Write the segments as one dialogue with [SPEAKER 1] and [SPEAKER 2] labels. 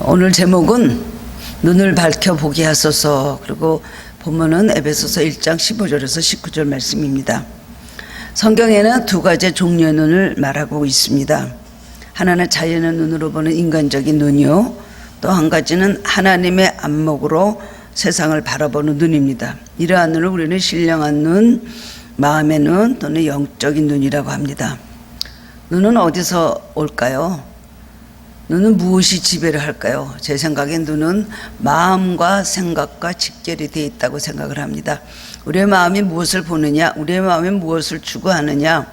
[SPEAKER 1] 오늘 제목은 눈을 밝혀보게 하소서. 그리고 본문은 에베소서 1장 15절에서 19절 말씀입니다. 성경에는 두 가지 종류의 눈을 말하고 있습니다. 하나는 자연의 눈으로 보는 인간적인 눈이요, 또 한 가지는 하나님의 안목으로 세상을 바라보는 눈입니다. 이러한 눈을 우리는 신령한 눈, 마음의 눈 또는 영적인 눈이라고 합니다. 눈은 어디서 올까요? 눈은 무엇이 지배를 할까요? 제 생각엔 눈은 마음과 생각과 직결이 되어 있다고 생각을 합니다. 우리의 마음이 무엇을 보느냐, 우리의 마음이 무엇을 추구하느냐,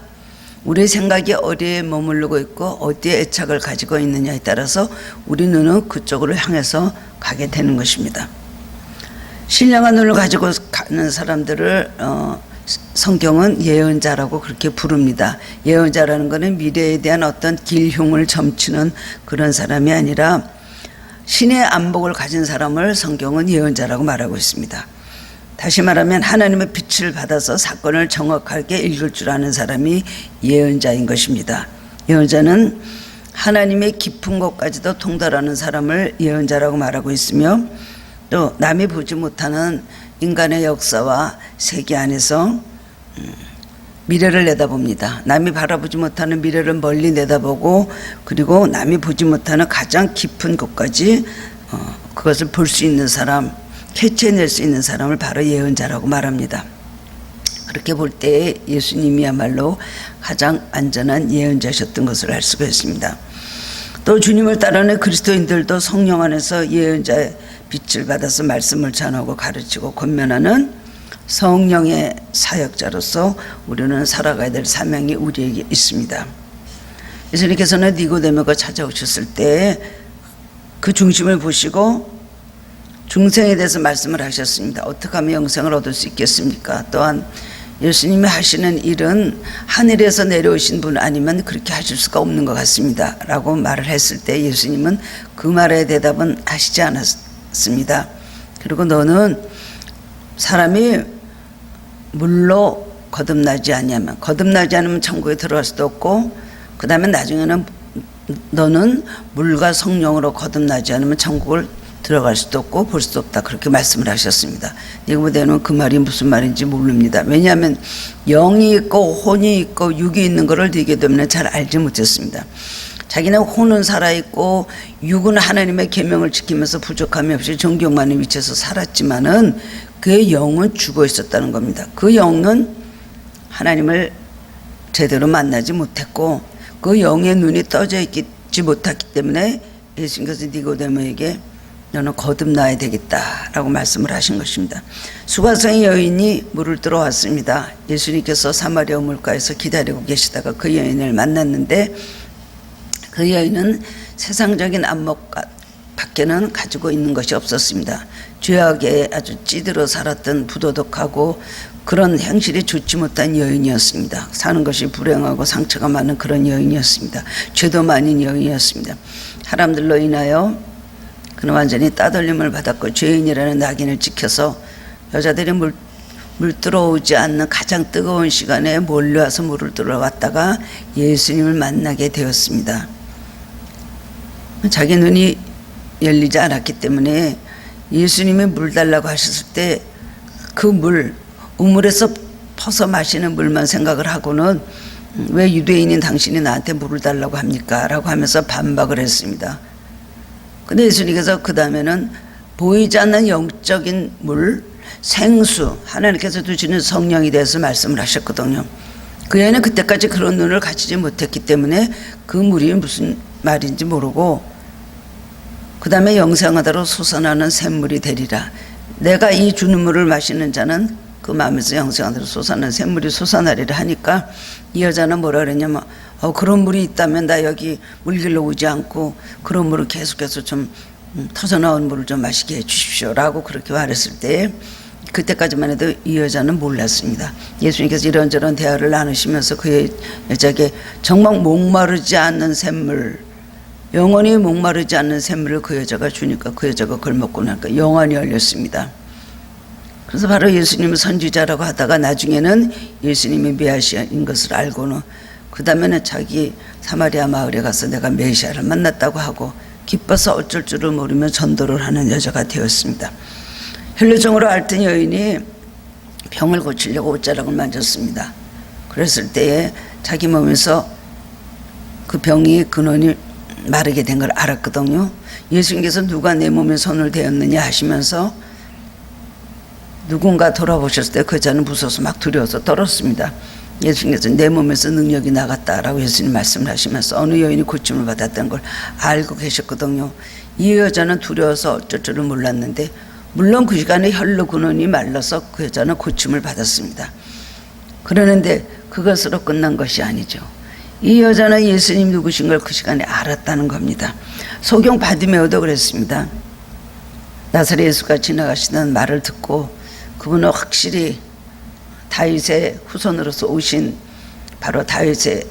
[SPEAKER 1] 우리의 생각이 어디에 머무르고 있고 어디에 애착을 가지고 있느냐에 따라서 우리 눈은 그쪽으로 향해서 가게 되는 것입니다. 신령한 눈을 가지고 가는 사람들을 성경은 예언자라고 그렇게 부릅니다. 예언자라는 것은 미래에 대한 어떤 길흉을 점치는 그런 사람이 아니라 신의 안목을 가진 사람을 성경은 예언자라고 말하고 있습니다. 다시 말하면 하나님의 빛을 받아서 사건을 정확하게 읽을 줄 아는 사람이 예언자인 것입니다. 예언자는 하나님의 깊은 곳까지도 통달하는 사람을 예언자라고 말하고 있으며, 또 남이 보지 못하는 인간의 역사와 세계 안에서 미래를 내다봅니다. 남이 바라보지 못하는 미래를 멀리 내다보고, 그리고 남이 보지 못하는 가장 깊은 곳까지 그것을 볼 수 있는 사람, 캐치해낼 수 있는 사람을 바로 예언자라고 말합니다. 그렇게 볼 때 예수님이야말로 가장 안전한 예언자셨던 것을 알 수가 있습니다. 또 주님을 따르는 그리스도인들도 성령 안에서 예언자의 빛을 받아서 말씀을 전하고 가르치고 권면하는 성령의 사역자로서 우리는 살아가야 될 사명이 우리에게 있습니다. 예수님께서는 니고데모가 찾아오셨을 때 그 중심을 보시고 중생에 대해서 말씀을 하셨습니다. 어떻게 하면 영생을 얻을 수 있겠습니까? 또한 예수님이 하시는 일은 하늘에서 내려오신 분 아니면 그렇게 하실 수가 없는 것 같습니다 라고 말을 했을 때 예수님은 그 말에 대답은 하시지 않았습니다. 그리고 너는 사람이 물로 거듭나지 않으면 천국에 들어갈 수도 없고, 그 다음에 나중에는 너는 물과 성령으로 거듭나지 않으면 천국을 들어갈 수도 없고 볼 수도 없다, 그렇게 말씀을 하셨습니다. 니고데모는 그 말이 무슨 말인지 모릅니다. 왜냐하면 영이 있고 혼이 있고 육이 있는 것을 니고데모는 잘 알지 못했습니다. 자기는 혼은 살아있고 육은 하나님의 계명을 지키면서 부족함이 없이 존경받는 위치에서 살았지만은 그의 영은 죽어 있었다는 겁니다. 그 영은 하나님을 제대로 만나지 못했고 그 영의 눈이 떠져 있지 못했기 때문에 예수님께서 니고데모에게 너는 거듭나야 되겠다라고 말씀을 하신 것입니다. 수가성의 여인이 물을 들어왔습니다. 예수님께서 사마리아 물가에서 기다리고 계시다가 그 여인을 만났는데, 그 여인은 세상적인 안목 밖에는 가지고 있는 것이 없었습니다. 죄악에 아주 찌들어 살았던 부도덕하고 그런 행실이 좋지 못한 여인이었습니다. 사는 것이 불행하고 상처가 많은 그런 여인이었습니다. 죄도 많은 여인이었습니다. 사람들로 인하여 그는 완전히 따돌림을 받았고 죄인이라는 낙인을 찍혀서 여자들이 물 들어오지 않는 가장 뜨거운 시간에 몰려와서 물을 들어왔다가 예수님을 만나게 되었습니다. 자기 눈이 열리지 않았기 때문에 예수님이 물 달라고 하셨을 때 그 물, 우물에서 퍼서 마시는 물만 생각을 하고는 왜 유대인인 당신이 나한테 물을 달라고 합니까? 라고 하면서 반박을 했습니다. 근데 예수님께서 그 다음에는 보이지 않는 영적인 물, 생수, 하나님께서 주시는 성령에 대해서 말씀을 하셨거든요. 그 여인은 그때까지 그런 눈을 가지지 못했기 때문에 그 물이 무슨 말인지 모르고 그 다음에 영생하도록 솟아나는 샘물이 되리라. 내가 이 주는 물을 마시는 자는 그 마음에서 영생하도록 솟아나는 샘물이 솟아나리라 하니까 이 여자는 뭐라 그랬냐면 그런 물이 있다면 나 여기 물길로 오지 않고 그런 물을 계속해서 좀 터져나온 물을 좀 마시게 해 주십시오 라고 그렇게 말했을 때 그때까지만 해도 이 여자는 몰랐습니다. 예수님께서 이런저런 대화를 나누시면서 그 여자에게 정말 목마르지 않는 샘물, 영원히 목마르지 않는 샘물을 그 여자가 주니까 그 여자가 그걸 먹고 나니까 영안이 열렸습니다. 그래서 바로 예수님을 선지자라고 하다가 나중에는 예수님이 메시아인 것을 알고는 그 다음에는 자기 사마리아 마을에 가서 내가 메시아를 만났다고 하고 기뻐서 어쩔 줄을 모르며 전도를 하는 여자가 되었습니다. 혈루증으로 앓던 여인이 병을 고치려고 옷자락을 만졌습니다. 그랬을 때에 자기 몸에서 그 병이 근원이 마르게 된 걸 알았거든요. 예수님께서 누가 내 몸에 손을 대었느냐 하시면서 누군가 돌아보셨을 때 그 여자는 무서워서 막 두려워서 떨었습니다. 예수님께서 내 몸에서 능력이 나갔다라고 예수님 말씀을 하시면서 어느 여인이 고침을 받았다는 걸 알고 계셨거든요. 이 여자는 두려워서 어쩔 줄을 몰랐는데 물론 그 시간에 혈루 근원이 말라서 그 여자는 고침을 받았습니다. 그러는데 그것으로 끝난 것이 아니죠. 이 여자는 예수님 누구신 걸 그 시간에 알았다는 겁니다. 소경 바디메오도 그랬습니다. 나사렛 예수가 지나가시던 말을 듣고 그분은 확실히 다윗의 후손으로서 오신 바로 다윗의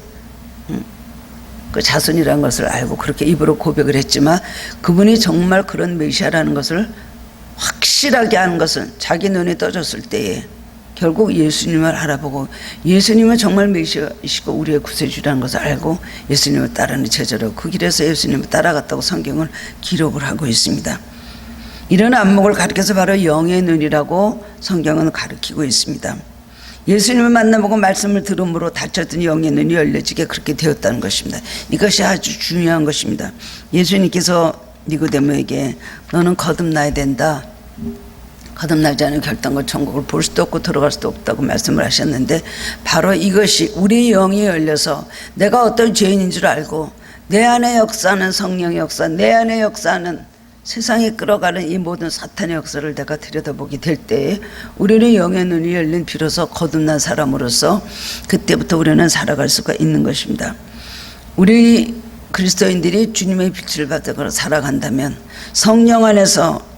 [SPEAKER 1] 그 자손이라는 것을 알고 그렇게 입으로 고백을 했지만 그분이 정말 그런 메시아라는 것을 확실하게 아는 것은 자기 눈에 떠졌을 때에 결국 예수님을 알아보고 예수님은 정말 메시아이시고 우리의 구세주라는 것을 알고 예수님을 따르는 제자로 그 길에서 예수님을 따라갔다고 성경은 기록을 하고 있습니다. 이런 안목을 가리켜서 바로 영의 눈이라고 성경은 가리키고 있습니다. 예수님을 만나보고 말씀을 들음으로 닫혔던 영의 눈이 열려지게 그렇게 되었다는 것입니다. 이것이 아주 중요한 것입니다. 예수님께서 니고데모에게 너는 거듭나야 된다. 거듭나지 않은 결단과 천국을 볼 수도 없고 들어갈 수도 없다고 말씀을 하셨는데 바로 이것이 우리 영이 열려서 내가 어떤 죄인인 줄 알고 내 안에 역사하는 성령의 역사, 내 안에 역사하는 세상에 끌어가는 이 모든 사탄의 역사를 내가 들여다보게 될 때에 우리는 영의 눈이 열린 비로소 거듭난 사람으로서 그때부터 우리는 살아갈 수가 있는 것입니다. 우리 그리스도인들이 주님의 빛을 받아 살아간다면 성령 안에서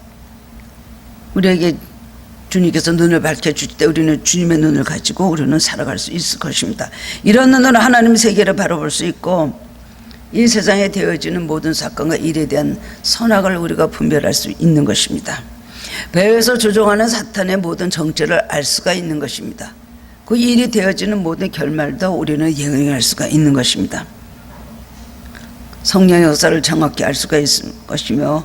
[SPEAKER 1] 우리에게 주님께서 눈을 밝혀주실 때 우리는 주님의 눈을 가지고 우리는 살아갈 수 있을 것입니다. 이런 눈으로 하나님 세계를 바라볼 수 있고 이 세상에 되어지는 모든 사건과 일에 대한 선악을 우리가 분별할 수 있는 것입니다. 배에서 조종하는 사탄의 모든 정체를 알 수가 있는 것입니다. 그 일이 되어지는 모든 결말도 우리는 예언할 수가 있는 것입니다. 성령의 역사를 정확히 알 수가 있을 것이며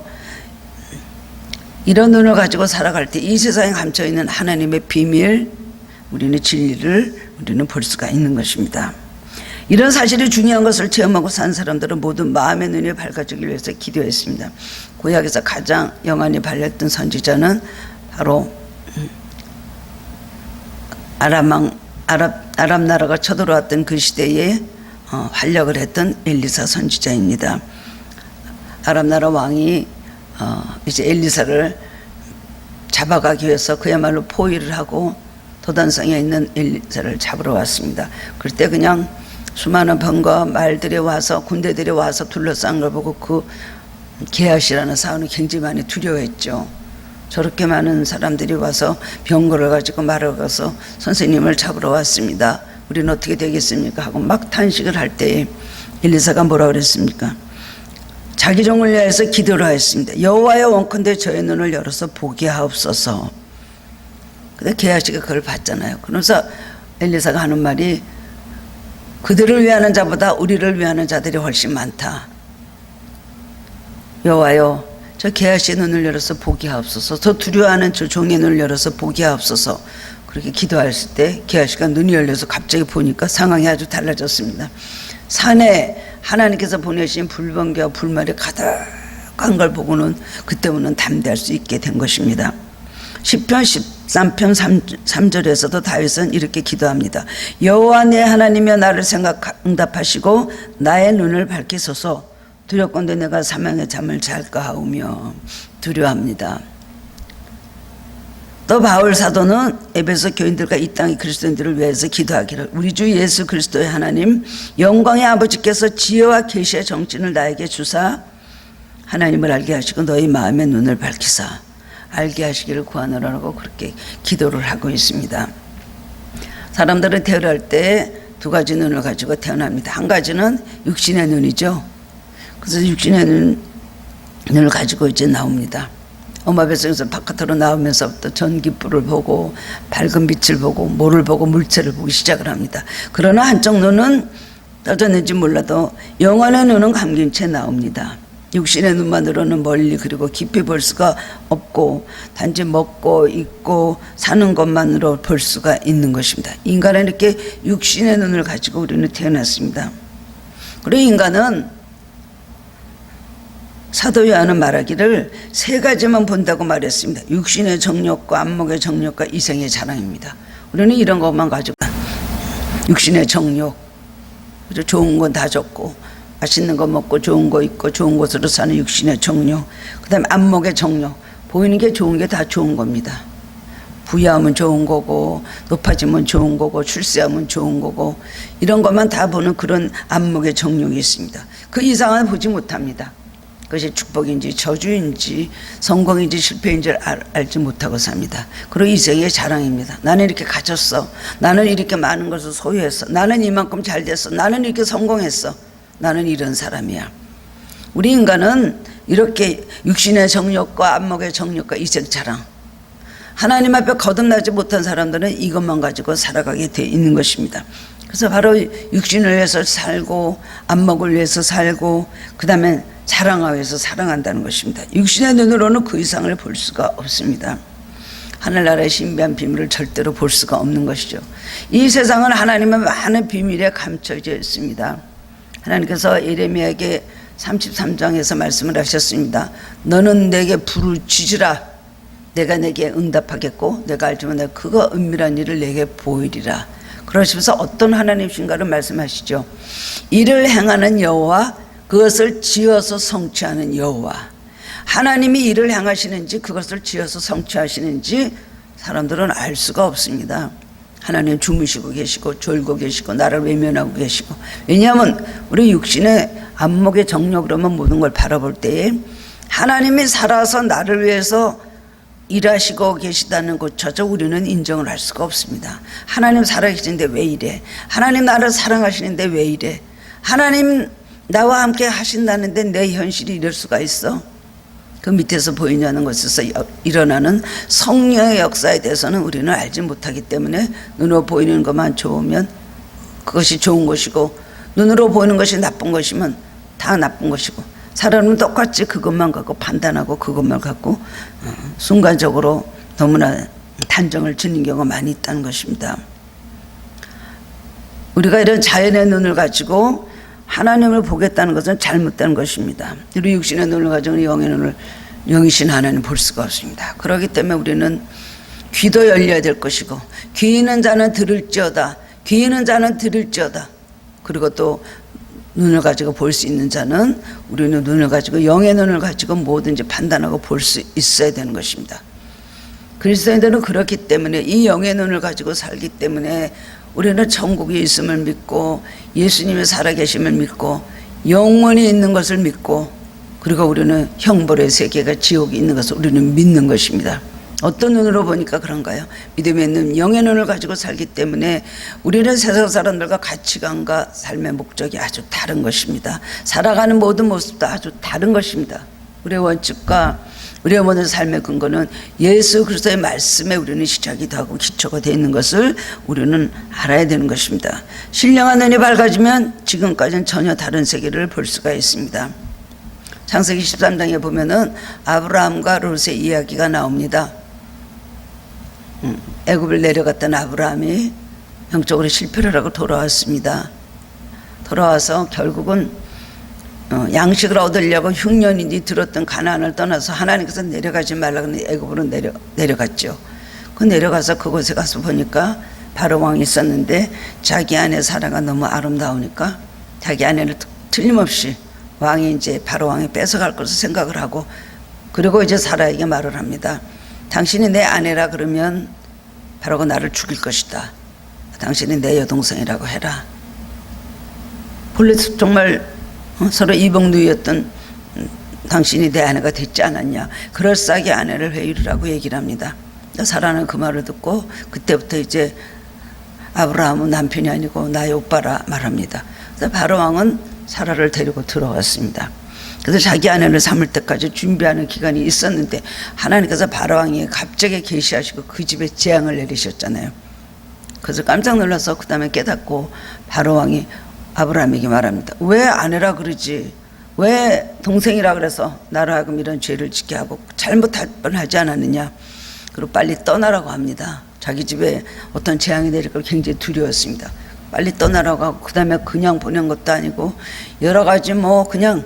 [SPEAKER 1] 이런 눈을 가지고 살아갈 때 이 세상에 감춰있는 하나님의 비밀, 우리는 진리를 우리는 볼 수가 있는 것입니다. 이런 사실이 중요한 것을 체험하고 산 사람들은 모두 마음의 눈이 밝아지기 위해서 기도했습니다. 구약에서 가장 영안이 밝았던 선지자는 바로 아랍 나라가 쳐들어왔던 그 시대에 활약을 했던 엘리사 선지자입니다. 아랍 나라 왕이 이제 엘리사를 잡아가기 위해서 그야말로 포위를 하고 도단성에 있는 엘리사를 잡으러 왔습니다. 그럴 때 그냥 수많은 병과 말들이 와서 군대들이 와서 둘러싼 걸 보고 그 게하시라는 사원이 굉장히 많이 두려워했죠. 저렇게 많은 사람들이 와서 병거를 가지고 말을 가서 선생님을 잡으러 왔습니다. 우리는 어떻게 되겠습니까? 하고 막 탄식을 할 때에 엘리사가 뭐라 그랬습니까? 자기 종을 위해서 기도를 하였습니다. 여호와여 원컨대 저의 눈을 열어서 보게 하옵소서. 근데 게하시가 그걸 봤잖아요. 그러면서 엘리사가 하는 말이 그들을 위하는 자보다 우리를 위하는 자들이 훨씬 많다. 여호와여 저 게하시의 눈을 열어서 보게 하옵소서. 저 두려워하는 저 종의 눈을 열어서 보게 하옵소서. 그렇게 기도했을 때 게하시가 눈이 열려서 갑자기 보니까 상황이 아주 달라졌습니다. 산에 하나님께서 보내신 불번개와 불말이 가득한 걸 보고는 그때부터는 담대할 수 있게 된 것입니다. 시편 13편 3절에서도 다윗은 이렇게 기도합니다. 여호와 내 하나님이여 나를 응답하시고 나의 눈을 밝히소서. 두렵건대 내가 사망의 잠을 잘까 하오며 두려워합니다. 또 바울 사도는 에베소 교인들과 이 땅의 그리스도인들을 위해서 기도하기를 우리 주 예수 그리스도의 하나님 영광의 아버지께서 지혜와 계시의 정진을 나에게 주사 하나님을 알게 하시고 너희 마음의 눈을 밝히사 알게 하시기를 구하노라고 그렇게 기도를 하고 있습니다. 사람들은 태어날 때 두 가지 눈을 가지고 태어납니다. 한 가지는 육신의 눈이죠. 그래서 육신의 눈을 가지고 이제 나옵니다. 엄마 뱃속에서 바깥으로 나오면서부터 전기불을 보고 밝은 빛을 보고 모를 보고 물체를 보기 시작을 합니다. 그러나 한쪽 눈은 떠졌는지 몰라도 영혼의 눈은 감긴 채 나옵니다. 육신의 눈만으로는 멀리 그리고 깊이 볼 수가 없고 단지 먹고 입고 사는 것만으로 볼 수가 있는 것입니다. 인간은 이렇게 육신의 눈을 가지고 우리는 태어났습니다. 그리고 인간은 사도 요한은 말하기를 세 가지만 본다고 말했습니다. 육신의 정욕과 안목의 정욕과 이생의 자랑입니다. 우리는 이런 것만 가지고 육신의 정욕, 좋은 건 다 좋고 맛있는 거 먹고 좋은 거 입고 좋은 곳으로 사는 육신의 정욕, 그 다음에 안목의 정욕, 보이는 게 좋은 게 다 좋은 겁니다. 부유하면 좋은 거고 높아지면 좋은 거고 출세하면 좋은 거고 이런 것만 다 보는 그런 안목의 정욕이 있습니다. 그 이상은 보지 못합니다. 그것이 축복인지 저주인지 성공인지 실패인지 알지 못하고 삽니다. 그리고 이생의 자랑입니다. 나는 이렇게 가졌어. 나는 이렇게 많은 것을 소유했어. 나는 이만큼 잘 됐어. 나는 이렇게 성공했어. 나는 이런 사람이야. 우리 인간은 이렇게 육신의 정욕과 안목의 정욕과 이생 자랑, 하나님 앞에 거듭나지 못한 사람들은 이것만 가지고 살아가게 돼 있는 것입니다. 그래서 바로 육신을 위해서 살고 안목을 위해서 살고 그 다음에 자랑하기 위해서 사랑한다는 것입니다. 육신의 눈으로는 그 이상을 볼 수가 없습니다. 하늘나라의 신비한 비밀을 절대로 볼 수가 없는 것이죠. 이 세상은 하나님의 많은 비밀에 감춰져 있습니다. 하나님께서 예레미야에게 33장에서 말씀을 하셨습니다. 너는 내게 부르짖으라. 내가 내게 응답하겠고 내가 알지만 내가 그거 은밀한 일을 내게 보이리라. 그러시면서 어떤 하나님이신가를 말씀하시죠. 이를 행하는 여호와, 그것을 지어서 성취하는 여호와. 하나님이 일을 행하시는지 그것을 지어서 성취하시는지 사람들은 알 수가 없습니다. 하나님 주무시고 계시고 졸고 계시고 나를 외면하고 계시고, 왜냐하면 우리 육신의 안목의 정욕으로만 모든 걸 바라볼 때에 하나님이 살아서 나를 위해서 일하시고 계시다는 것조차 우리는 인정을 할 수가 없습니다. 하나님 살아계시는데 왜 이래? 하나님 나를 사랑하시는데 왜 이래? 하나님 나와 함께 하신다는데 내 현실이 이럴 수가 있어? 그 밑에서 보이냐는 것에서 일어나는 성령의 역사에 대해서는 우리는 알지 못하기 때문에 눈으로 보이는 것만 좋으면 그것이 좋은 것이고 눈으로 보이는 것이 나쁜 것이면 다 나쁜 것이고, 사람은 똑같이 그것만 갖고 판단하고 그것만 갖고 순간적으로 너무나 단정을 짓는 경우가 많이 있다는 것입니다. 우리가 이런 자연의 눈을 가지고 하나님을 보겠다는 것은 잘못된 것입니다. 우리 육신의 눈을 가지고 영의 눈을, 영이신 하나님 볼 수가 없습니다. 그렇기 때문에 우리는 귀도 열려야 될 것이고, 귀 있는 자는 들을지어다, 귀 있는 자는 들을지어다. 그리고 또 눈을 가지고 볼 수 있는 자는, 우리는 눈을 가지고 영의 눈을 가지고 뭐든지 판단하고 볼 수 있어야 되는 것입니다. 그리스도인들은 그렇기 때문에 이 영의 눈을 가지고 살기 때문에 우리는 천국이 있음을 믿고 예수님이 살아계심을 믿고 영원히 있는 것을 믿고, 그리고 우리는 형벌의 세계가 지옥이 있는 것을 우리는 믿는 것입니다. 어떤 눈으로 보니까 그런가요? 믿음의 눈, 영의 눈을 가지고 살기 때문에 우리는 세상 사람들과 가치관과 삶의 목적이 아주 다른 것입니다. 살아가는 모든 모습도 아주 다른 것입니다. 우리의 원칙과 우리의 모든 삶의 근거는 예수 그리스도의 말씀에 우리는 시작이 되고 기초가 되어 있는 것을 우리는 알아야 되는 것입니다. 신령한 눈이 밝아지면 지금까지는 전혀 다른 세계를 볼 수가 있습니다. 창세기 13장에 보면은 아브라함과 롯의 이야기가 나옵니다. 애굽을 내려갔던 아브라함이 영적으로 실패를 하고 돌아왔습니다. 돌아와서 결국은 양식을 얻으려고 흉년이 들었던 가나안을 떠나서 하나님께서 내려가지 말라고 애굽으로 내려갔죠. 그 내려가서 그곳에 가서 보니까 바로 왕이 있었는데 자기 아내 사라가 너무 아름다우니까 자기 아내를 틀림없이 왕이 이제 바로 왕이 뺏어갈 것을 생각을 하고, 그리고 이제 사라에게 말을 합니다. 당신이 내 아내라 그러면 바로가 나를 죽일 것이다. 당신이 내 여동생이라고 해라. 본래 정말 서로 이복누이였던 당신이 내 아내가 됐지 않았냐, 그럴싸하게 아내를 회유라고 얘기를 합니다. 사라는 그 말을 듣고 그때부터 이제 아브라함은 남편이 아니고 나의 오빠라 말합니다. 그래서 바로 왕은 사라를 데리고 들어왔습니다. 그래서 자기 아내를 삼을 때까지 준비하는 기간이 있었는데 하나님께서 바로 왕이 갑자기 계시하시고 그 집에 재앙을 내리셨잖아요. 그래서 깜짝 놀라서 그 다음에 깨닫고 바로 왕이 아브라함에게 말합니다. 왜 아내라 그러지? 왜 동생이라 그래서 나로 하여금 이런 죄를 짓게 하고 잘못할 뻔하지 않았느냐. 그리고 빨리 떠나라고 합니다. 자기 집에 어떤 재앙이 내릴 걸 굉장히 두려웠습니다. 빨리 떠나라고 하고 그 다음에 그냥 보낸 것도 아니고 여러 가지 그냥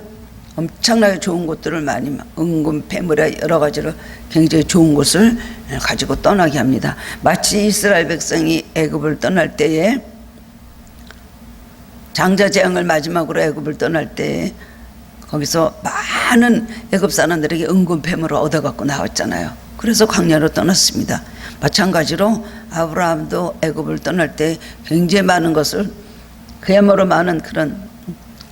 [SPEAKER 1] 엄청나게 좋은 것들을 많이 은금 폐물에 여러 가지로 굉장히 좋은 것을 가지고 떠나게 합니다. 마치 이스라엘 백성이 애굽을 떠날 때에 장자 재앙을 마지막으로 애굽을 떠날 때에 거기서 많은 애굽 사람들에게 은금 폐물을 얻어갖고 나왔잖아요. 그래서 광야로 떠났습니다. 마찬가지로 아브라함도 애굽을 떠날 때 굉장히 많은 것을 그야말로 많은 그런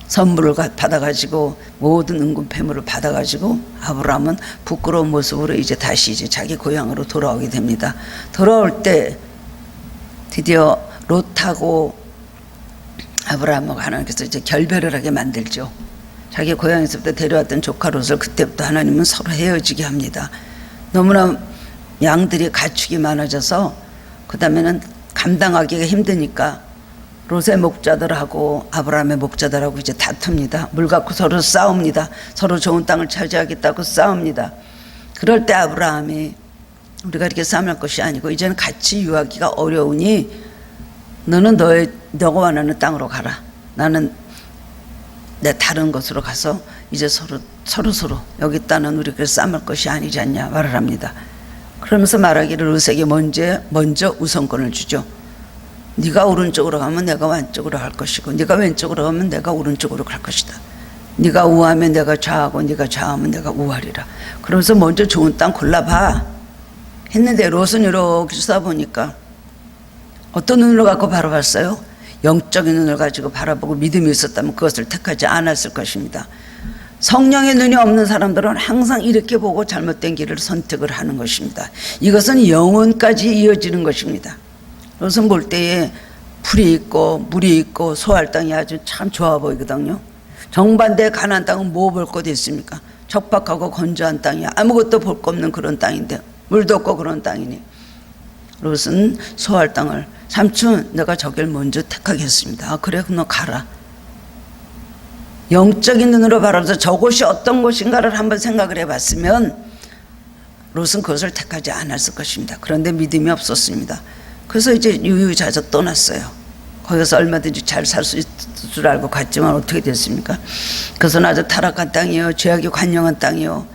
[SPEAKER 1] 선물을 받아가지고 모든 은금 폐물을 받아가지고 아브라함은 부끄러운 모습으로 이제 다시 자기 고향으로 돌아오게 됩니다. 돌아올 때 드디어 롯하고 아브라함하고 하나님께서 이제 결별을 하게 만들죠. 자기 고향에서부터 데려왔던 조카 롯을 그때부터 하나님은 서로 헤어지게 합니다. 너무나 양들이 가축이 많아져서 그 다음에는 감당하기가 힘드니까 롯의 목자들하고 아브라함의 목자들하고 이제 다툽니다. 물 갖고 서로 싸웁니다. 서로 좋은 땅을 차지하겠다고 싸웁니다. 그럴 때 아브라함이 우리가 이렇게 싸움할 것이 아니고 이제는 같이 유하기가 어려우니 너는 너가 원하는 땅으로 가라. 나는 내 다른 곳으로 가서 이제 서로 여기 땅은 우리가 싸움할 것이 아니지 않냐 말을 합니다. 그러면서 말하기를 롯에게 먼저 우선권을 주죠. 네가 오른쪽으로 가면 내가 왼쪽으로 갈 것이고 네가 왼쪽으로 가면 내가 오른쪽으로 갈 것이다. 네가 우하면 내가 좌하고 네가 좌하면 내가 우하리라. 그러면서 먼저 좋은 땅 골라봐 했는데 롯은 이렇게 쏴보니까 어떤 눈으로 갖고 바라봤어요? 영적인 눈을 가지고 바라보고 믿음이 있었다면 그것을 택하지 않았을 것입니다. 성령의 눈이 없는 사람들은 항상 이렇게 보고 잘못된 길을 선택을 하는 것입니다. 이것은 영혼까지 이어지는 것입니다. 롯은 볼 때에 풀이 있고 물이 있고 소할 땅이 아주 참 좋아 보이거든요. 정반대의 가나안 땅은 뭐 볼 것도 있습니까? 척박하고 건조한 땅이야. 아무것도 볼 거 없는 그런 땅인데 물도 없고 그런 땅이니 롯은 소할 땅을 삼촌 내가 저길 먼저 택하겠습니다. 아, 그래 그럼 너 가라. 영적인 눈으로 바라보면서 저곳이 어떤 곳인가를 한번 생각을 해봤으면 롯은 그것을 택하지 않았을 것입니다. 그런데 믿음이 없었습니다. 그래서 이제 유유자적 떠났어요. 거기서 얼마든지 잘 살 수 있을 줄 알고 갔지만 어떻게 됐습니까? 그것은 아주 타락한 땅이요 죄악이 관영한 땅이요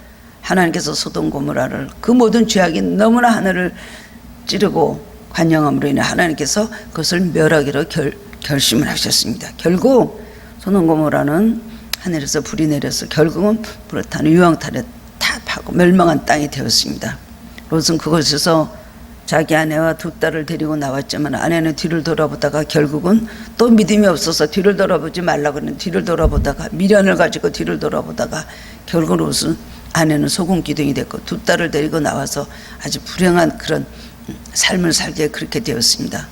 [SPEAKER 1] 하나님께서 소돔 고모라를 그 모든 죄악이 너무나 하늘을 찌르고 관영함으로 인해 하나님께서 그것을 멸하기로 결심을 하셨습니다. 결국 소돔 고모라는 하늘에서 불이 내려서 결국은 불에 타는 유황탄에 타파고 멸망한 땅이 되었습니다. 롯은 그곳에서 자기 아내와 두 딸을 데리고 나왔지만 아내는 뒤를 돌아보다가 결국은 또 믿음이 없어서 뒤를 돌아보지 말라고 그러는 뒤를 돌아보다가 미련을 가지고 뒤를 돌아보다가 결국 롯은 아내는 소금 기둥이 됐고 두 딸을 데리고 나와서 아주 불행한 그런 삶을 살게 그렇게 되었습니다.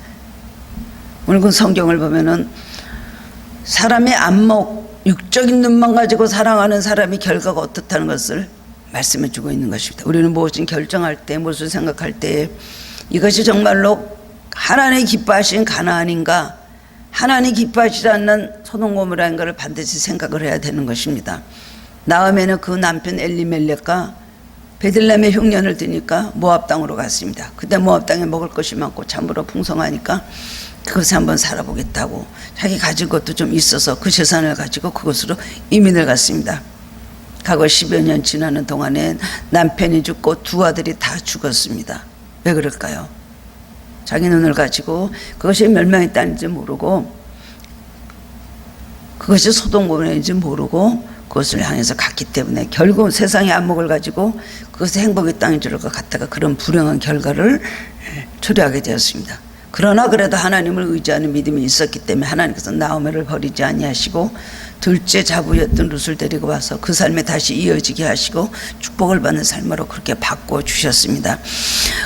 [SPEAKER 1] 오늘 그 성경을 보면은 사람의 안목, 육적인 눈만 가지고 사랑하는 사람이 결과가 어떻다는 것을 말씀해 주고 있는 것입니다. 우리는 무엇을 결정할 때, 무엇을 생각할 때 이것이 정말로 하나님이 기뻐하신 가나안인가, 하나님이 기뻐하시지 않는 소돔 고모라인가를 반드시 생각을 해야 되는 것입니다. 나음에는 그 남편 엘리멜렉과 베들레헴의 흉년을 드니까 모압 땅으로 갔습니다. 그때 모압 땅에 먹을 것이 많고 참으로 풍성하니까 그것을 한번 살아보겠다고 자기 가진 것도 좀 있어서 그 재산을 가지고 그곳으로 이민을 갔습니다. 과거 10여 년 지나는 동안에 남편이 죽고 두 아들이 다 죽었습니다. 왜 그럴까요? 자기 눈을 가지고 그것이 멸망의 땅인지 모르고 그것이 소돔 고모라인지 모르고 그것을 향해서 갔기 때문에 결국 세상의 안목을 가지고 그것이 행복의 땅인 줄 알고 갔다가 그런 불행한 결과를 초래하게 되었습니다. 그러나 그래도 하나님을 의지하는 믿음이 있었기 때문에 하나님께서 나오미를 버리지 아니하시고 둘째 자부였던 룻을 데리고 와서 그 삶에 다시 이어지게 하시고 축복을 받는 삶으로 그렇게 바꿔주셨습니다.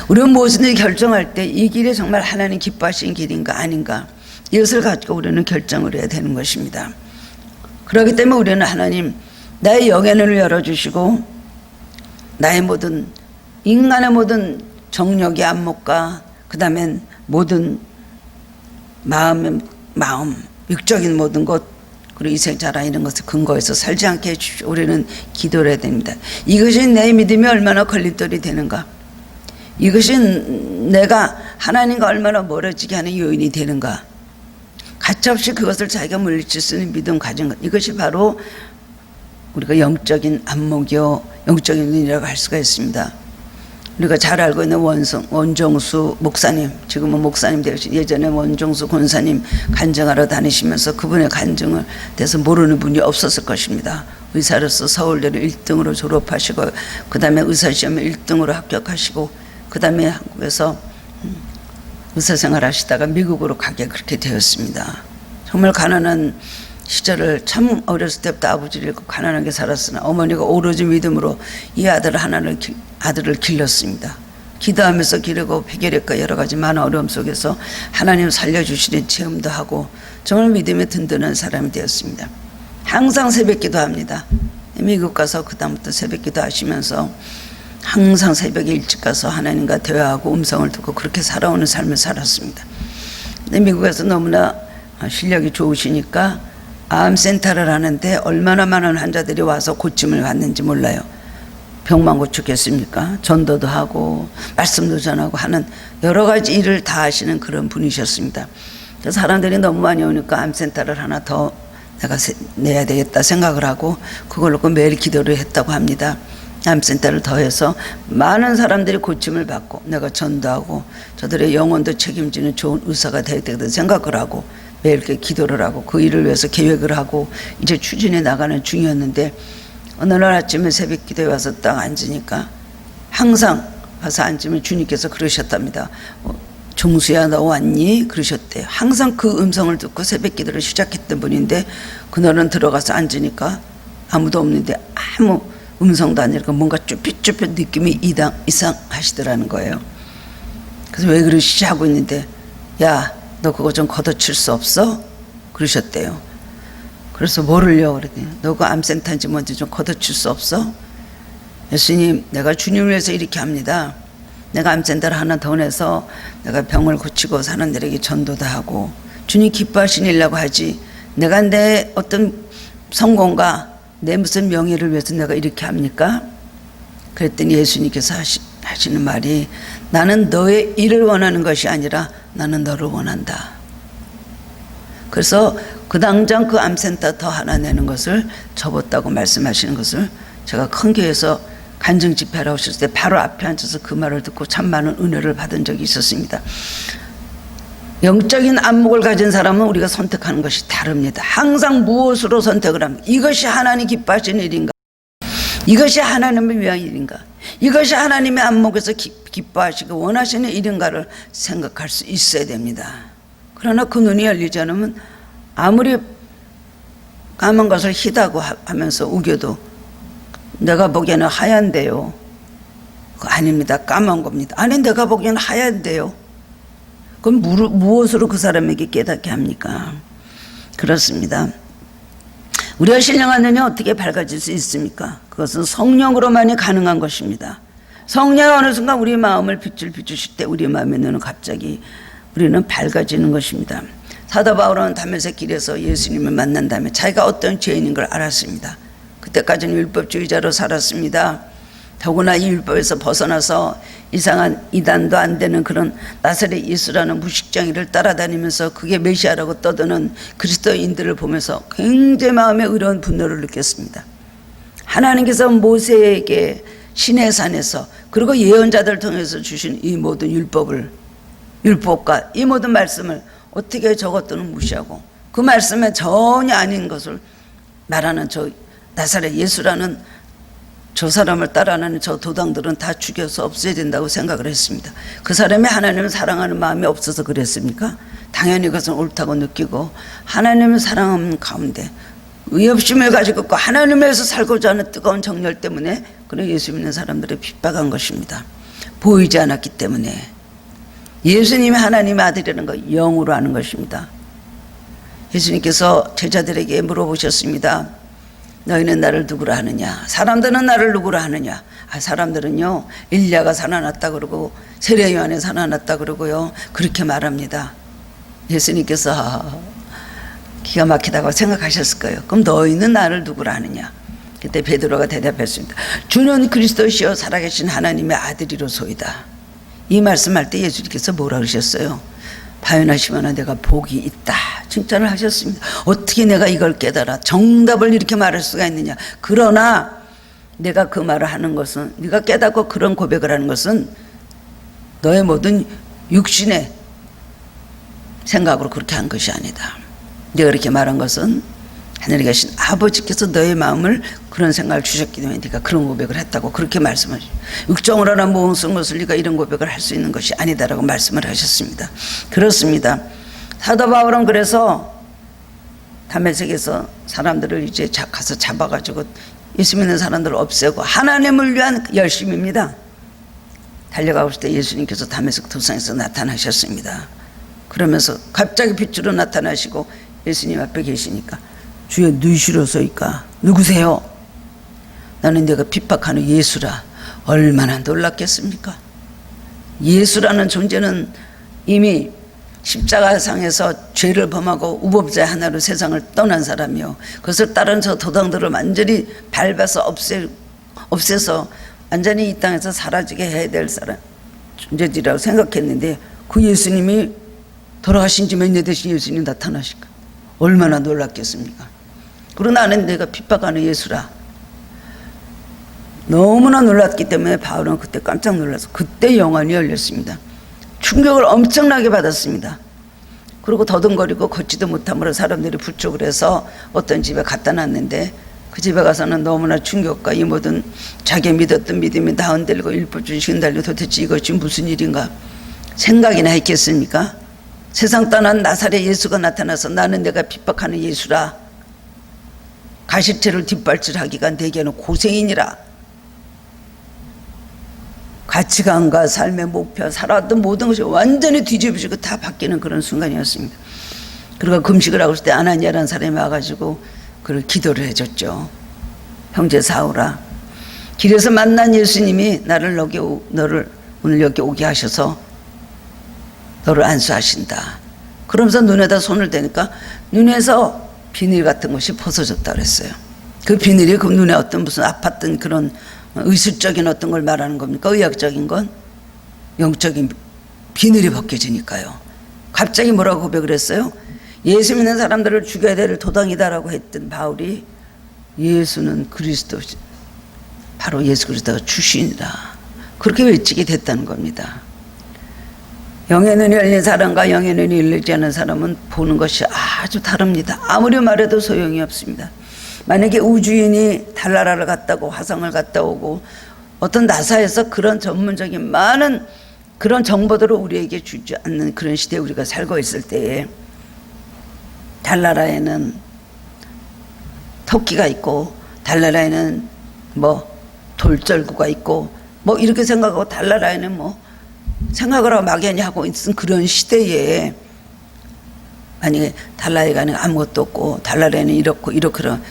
[SPEAKER 1] 우리는 무엇을 결정할 때 이 길이 정말 하나님 기뻐하시는 길인가 아닌가 이것을 가지고 우리는 결정을 해야 되는 것입니다. 그렇기 때문에 우리는 하나님 나의 영의 눈을 열어주시고 나의 모든 인간의 모든 정력의 안목과 그 다음엔 모든 마음 육적인 모든 것 그리고 이생 자랑 이런 것을 근거해서 살지 않게 해주십시오. 우리는 기도를 해야 됩니다. 이것이 내 믿음이 얼마나 걸림돌이 되는가, 이것이 내가 하나님과 얼마나 멀어지게 하는 요인이 되는가, 가차없이 그것을 자기가 물리칠 수 있는 믿음 가진 것, 이것이 바로 우리가 영적인 안목이요 영적인 눈이라고 할 수가 있습니다. 우리가 잘 알고 있는 원정수 목사님, 지금은 목사님 되신, 예전에 원정수 권사님 간증하러 다니시면서 그분의 간증을 대해서 모르는 분이 없었을 것입니다. 의사로서 서울대를 1등으로 졸업하시고 그 다음에 의사시험에 1등으로 합격하시고 그 다음에 한국에서 의사생활 하시다가 미국으로 가게 그렇게 되었습니다. 정말 가난한 시절을, 참 어렸을 때부터 아버지를 잃고 가난하게 살았으나 어머니가 오로지 믿음으로 이 아들을 길렀습니다. 기도하면서 기르고 폐결핵과 여러 가지 많은 어려움 속에서 하나님 살려주시는 체험도 하고 정말 믿음에 든든한 사람이 되었습니다. 항상 새벽 기도합니다. 미국 가서 그 다음부터 새벽 기도하시면서 항상 새벽에 일찍 가서 하나님과 대화하고 음성을 듣고 그렇게 살아오는 삶을 살았습니다. 근데 미국에서 너무나 실력이 좋으시니까 암센터를 하는데 얼마나 많은 환자들이 와서 고침을 받는지 몰라요. 병만 고치겠습니까? 전도도 하고 말씀도 전하고 하는 여러 가지 일을 다 하시는 그런 분이셨습니다. 그래서 사람들이 너무 많이 오니까 암센터를 하나 더 내가 내야 되겠다 생각을 하고 그걸 놓고 매일 기도를 했다고 합니다. 암센터를 더해서 많은 사람들이 고침을 받고 내가 전도하고 저들의 영혼도 책임지는 좋은 의사가 되어야 되겠다 생각을 하고 매일 이렇게 기도를 하고 그 일을 위해서 계획을 하고 이제 추진해 나가는 중이었는데 어느 날 아침에 새벽 기도에 와서 딱 앉으니까 항상 와서 앉으면 주님께서 그러셨답니다. 종수야 너 왔니? 그러셨대요. 항상 그 음성을 듣고 새벽 기도를 시작했던 분인데 그날은 들어가서 앉으니까 아무도 없는데 아무 음성도 안 들리고 뭔가 쭈삣쭈삣 느낌이 이상하시더라는 거예요. 그래서 왜 그러시지 하고 있는데 야 너 그거 좀 걷어칠 수 없어? 그러셨대요. 그래서 뭐를요? 그랬더니 너 그 암센터인지 뭔지 좀 걷어칠 수 없어? 예수님 내가 주님을 위해서 이렇게 합니다. 내가 암센터를 하나 더 내서 내가 병을 고치고 사람들에게 전도도 하고 주님 기뻐하시는 일이라고 하지 내가 내 어떤 성공과 내 무슨 명예를 위해서 내가 이렇게 합니까? 그랬더니 예수님께서 하시는 말이 나는 너의 일을 원하는 것이 아니라 나는 너를 원한다. 그래서 그 당장 그 암센터 더 하나 내는 것을 접었다고 말씀하시는 것을 제가 큰 교회에서 간증 집회하러 오셨을 때 바로 앞에 앉아서 그 말을 듣고 참 많은 은혜를 받은 적이 있었습니다. 영적인 안목을 가진 사람은 우리가 선택하는 것이 다릅니다. 항상 무엇으로 선택을 합니까? 이것이 하나님 기뻐하시는 일인가? 이것이 하나님을 위한 일인가? 이것이 하나님의 안목에서 기뻐하시고 원하시는 일인가를 생각할 수 있어야 됩니다. 그러나 그 눈이 열리지 않으면 아무리 까만 것을 희다고 하면서 우겨도 내가 보기에는 하얀데요. 아닙니다. 까만 겁니다. 아니 내가 보기에는 하얀데요. 그럼 무엇으로 그 사람에게 깨닫게 합니까? 그렇습니다. 우리가 신령한 눈이 어떻게 밝아질 수 있습니까? 그것은 성령으로만이 가능한 것입니다. 성령이 어느 순간 우리 마음을 빛을 비추실 때 우리 마음의 눈은 갑자기 우리는 밝아지는 것입니다. 사도 바울은 다메섹 길에서 예수님을 만난 다음에 자기가 어떤 죄인인 걸 알았습니다. 그때까지는 율법주의자로 살았습니다. 더구나 이 율법에서 벗어나서 이상한 이단도 안 되는 그런 나사렛 예수라는 무식쟁이를 따라다니면서 그게 메시아라고 떠드는 그리스도인들을 보면서 굉장히 마음에 어려운 분노를 느꼈습니다. 하나님께서 모세에게 시내산에서 그리고 예언자들을 통해서 주신 이 모든 율법과 이 모든 말씀을 어떻게 저것들은 무시하고 그 말씀에 전혀 아닌 것을 말하는 저 나사렛 예수라는 저 사람을 따라하는 저 도당들은 다 죽여서 없애야 된다고 생각을 했습니다. 그 사람이 하나님을 사랑하는 마음이 없어서 그랬습니까? 당연히 그것은 옳다고 느끼고 하나님을 사랑하는 가운데 의협심을 가지고 있고 하나님을 위해서 살고자 하는 뜨거운 정열 때문에 그런 예수 믿는 사람들을 핍박한 것입니다. 보이지 않았기 때문에. 예수님이 하나님의 아들이라는 거 영으로 아는 것입니다. 예수님께서 제자들에게 물어보셨습니다. 너희는 나를 누구라 하느냐? 사람들은 나를 누구라 하느냐? 사람들은요 엘리야가 살아났다 그러고 세례 요한이 살아났다 그러고요 그렇게 말합니다. 예수님께서 기가 막히다고 생각하셨을 거예요. 그럼 너희는 나를 누구라 하느냐? 그때 베드로가 대답했습니다. 주는 그리스도시요 살아계신 하나님의 아들이로소이다. 이 말씀할 때 예수님께서 뭐라 그러셨어요? 바요나 시몬아 내가 복이 있다 칭찬을 하셨습니다. 어떻게 내가 이걸 깨달아 정답을 이렇게 말할 수가 있느냐. 그러나 내가 그 말을 하는 것은 네가 깨닫고 그런 고백을 하는 것은 너의 모든 육신의 생각으로 그렇게 한 것이 아니다. 네가 그렇게 말한 것은 하늘에 계신 아버지께서 너의 마음을 그런 생각을 주셨기 때문에 네가 그런 고백을 했다고 그렇게 말씀하시죠. 육정을 하나 모험 쓴 것을 네가 이런 고백을 할 수 있는 것이 아니다라고 말씀을 하셨습니다. 그렇습니다. 사도 바울은 그래서 다메섹에서 사람들을 이제 가서 잡아가지고 예수 믿는 사람들을 없애고 하나님을 위한 열심입니다. 달려가고 있을 때 예수님께서 다메섹 도상에서 나타나셨습니다. 그러면서 갑자기 빛으로 나타나시고 예수님 앞에 계시니까 주여 누구시로소이까? 누구세요? 나는 내가 핍박하는 예수라. 얼마나 놀랐겠습니까? 예수라는 존재는 이미 십자가상에서 죄를 범하고 우범자 하나로 세상을 떠난 사람이요, 그것을 따른 저 도당들을 완전히 밟아서 없애서 완전히 이 땅에서 사라지게 해야 될 사람 존재지라고 생각했는데 그 예수님이 돌아가신 지 몇 년 되신 예수님이 나타나실까? 얼마나 놀랐겠습니까? 그러나 나는 내가 핍박하는 예수라. 너무나 놀랐기 때문에 바울은 그때 깜짝 놀라서 그때 영안이 열렸습니다. 충격을 엄청나게 받았습니다. 그리고 더듬거리고 걷지도 못함으로 사람들이 부축을 해서 어떤 집에 갖다 놨는데 그 집에 가서는 너무나 충격과 이 모든 자기 믿었던 믿음이 다 흔들리고 일부주의식 흔들리고 도대체 이것이 무슨 일인가 생각이나 했겠습니까? 세상 떠난 나사렛 예수가 나타나서 나는 내가 핍박하는 예수라. 가시체를 뒷발질하기가 내게는 고생이니라. 가치관과 삶의 목표, 살아왔던 모든 것이 완전히 뒤집어지고 다 바뀌는 그런 순간이었습니다. 그리고 금식을 하고 있을 때 아나니아라는 사람이 와가지고 그를 기도를 해줬죠. 형제 사울아, 길에서 만난 예수님이 너를 오늘 여기 오게 하셔서 너를 안수하신다. 그러면서 눈에다 손을 대니까 눈에서 비닐 같은 것이 벗어졌다 그랬어요. 그 비닐이 그 눈에 어떤 무슨 아팠던 그런 의술적인 어떤 걸 말하는 겁니까? 의학적인 건 영적인 비늘이 벗겨지니까요. 갑자기 뭐라고 고백을 했어요? 예수 믿는 사람들을 죽여야 될 도당이다라고 했던 바울이 예수는 그리스도, 바로 예수 그리스도가 주신이다, 그렇게 외치게 됐다는 겁니다. 영의 눈이 열린 사람과 영의 눈이 열리지 않은 사람은 보는 것이 아주 다릅니다. 아무리 말해도 소용이 없습니다. 만약에 우주인이 달나라를 갔다 오고 화성을 갔다 오고 어떤 나사에서 그런 전문적인 많은 그런 정보들을 우리에게 주지 않는 그런 시대에 우리가 살고 있을 때에 달나라에는 토끼가 있고 달나라에는 뭐 돌절구가 있고 뭐 이렇게 생각하고 달나라에는 뭐 생각을 하고 막연히 하고 있는 그런 시대에 만약에 달나라에는 아무것도 없고 달나라에는 이렇고